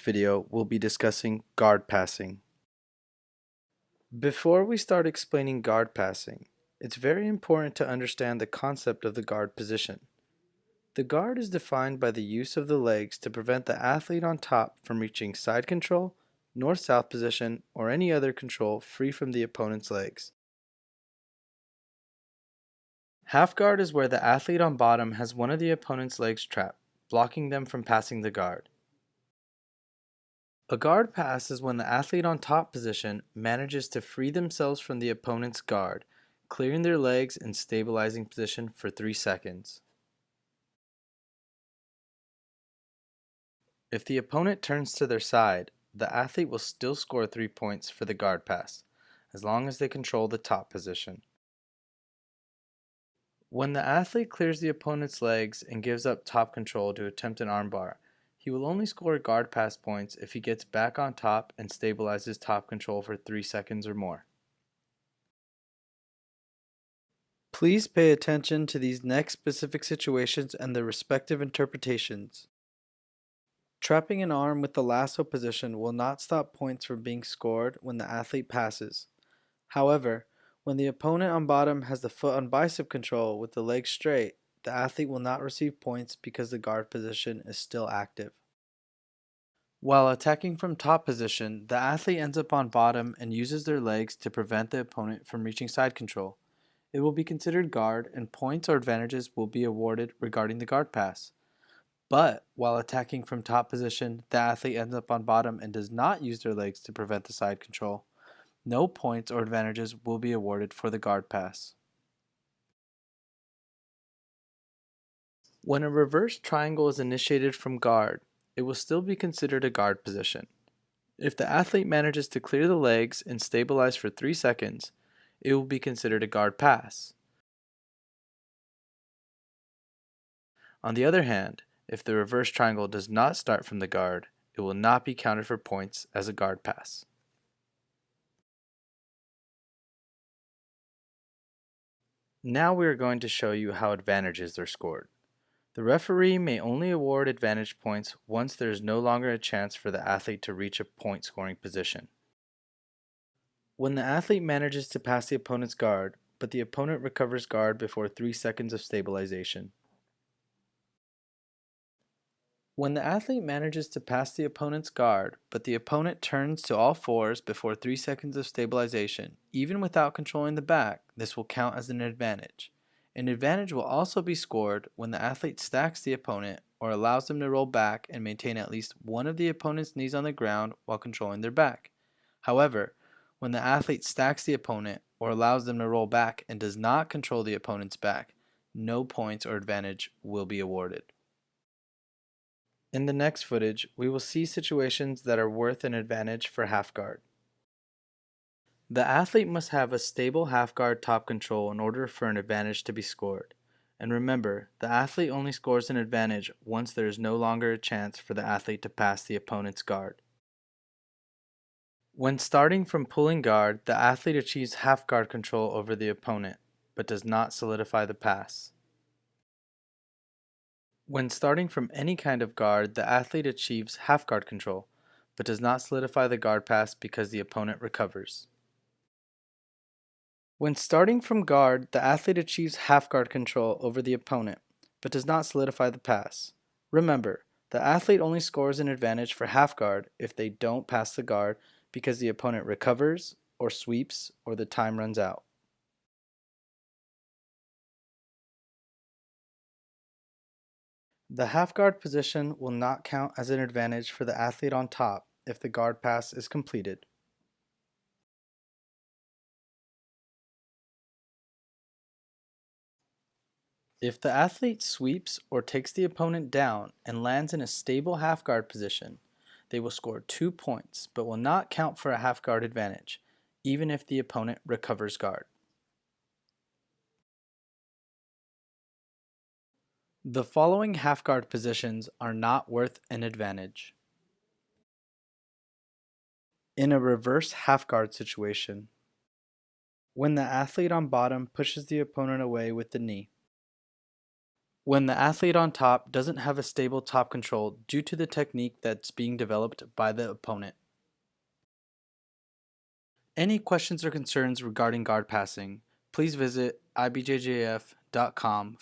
Video, we'll be discussing guard passing. Before we start explaining guard passing, it's very important to understand the concept of the guard position. The guard is defined by the use of the legs to prevent the athlete on top from reaching side control, north-south position, or any other control free from the opponent's legs. Half guard is where the athlete on bottom has one of the opponent's legs trapped, blocking them from passing the guard. A guard pass is when the athlete on top position manages to free themselves from the opponent's guard, clearing their legs and stabilizing position for 3 seconds. If the opponent turns to their side, the athlete will still score 3 points for the guard pass, as long as they control the top position. When the athlete clears the opponent's legs and gives up top control to attempt an armbar, he will only score guard pass points if he gets back on top and stabilizes top control for 3 seconds or more. Please pay attention to these next specific situations and their respective interpretations. Trapping an arm with the lasso position will not stop points from being scored when the athlete passes. However, when the opponent on bottom has the foot on bicep control with the leg straight, the athlete will not receive points because the guard position is still active. While attacking from top position, the athlete ends up on bottom and uses their legs to prevent the opponent from reaching side control. It will be considered guard and points or advantages will be awarded regarding the guard pass. But while attacking from top position, the athlete ends up on bottom and does not use their legs to prevent the side control. No points or advantages will be awarded for the guard pass. When a reverse triangle is initiated from guard, it will still be considered a guard position. If the athlete manages to clear the legs and stabilize for 3 seconds, it will be considered a guard pass. On the other hand, if the reverse triangle does not start from the guard, it will not be counted for points as a guard pass. Now we are going to show you how advantages are scored. The referee may only award advantage points once there is no longer a chance for the athlete to reach a point scoring position. When the athlete manages to pass the opponent's guard, but the opponent recovers guard before 3 seconds of stabilization. When the athlete manages to pass the opponent's guard, but the opponent turns to all fours before 3 seconds of stabilization, even without controlling the back, this will count as an advantage. An advantage will also be scored when the athlete stacks the opponent or allows them to roll back and maintain at least one of the opponent's knees on the ground while controlling their back. However, when the athlete stacks the opponent or allows them to roll back and does not control the opponent's back, no points or advantage will be awarded. In the next footage, we will see situations that are worth an advantage for half guard. The athlete must have a stable half guard top control in order for an advantage to be scored. And remember, the athlete only scores an advantage once there is no longer a chance for the athlete to pass the opponent's guard. When starting from pulling guard, the athlete achieves half guard control over the opponent, but does not solidify the pass. When starting from any kind of guard, the athlete achieves half guard control, but does not solidify the guard pass because the opponent recovers. When starting from guard, the athlete achieves half guard control over the opponent, but does not solidify the pass. Remember, the athlete only scores an advantage for half guard if they don't pass the guard because the opponent recovers, or sweeps, or the time runs out. The half guard position will not count as an advantage for the athlete on top if the guard pass is completed. If the athlete sweeps or takes the opponent down and lands in a stable half guard position, they will score 2 points but will not count for a half guard advantage, even if the opponent recovers guard. The following half guard positions are not worth an advantage. In a reverse half guard situation, when the athlete on bottom pushes the opponent away with the knee. When the athlete on top doesn't have a stable top control due to the technique that's being developed by the opponent. Any questions or concerns regarding guard passing, please visit ibjjf.com/.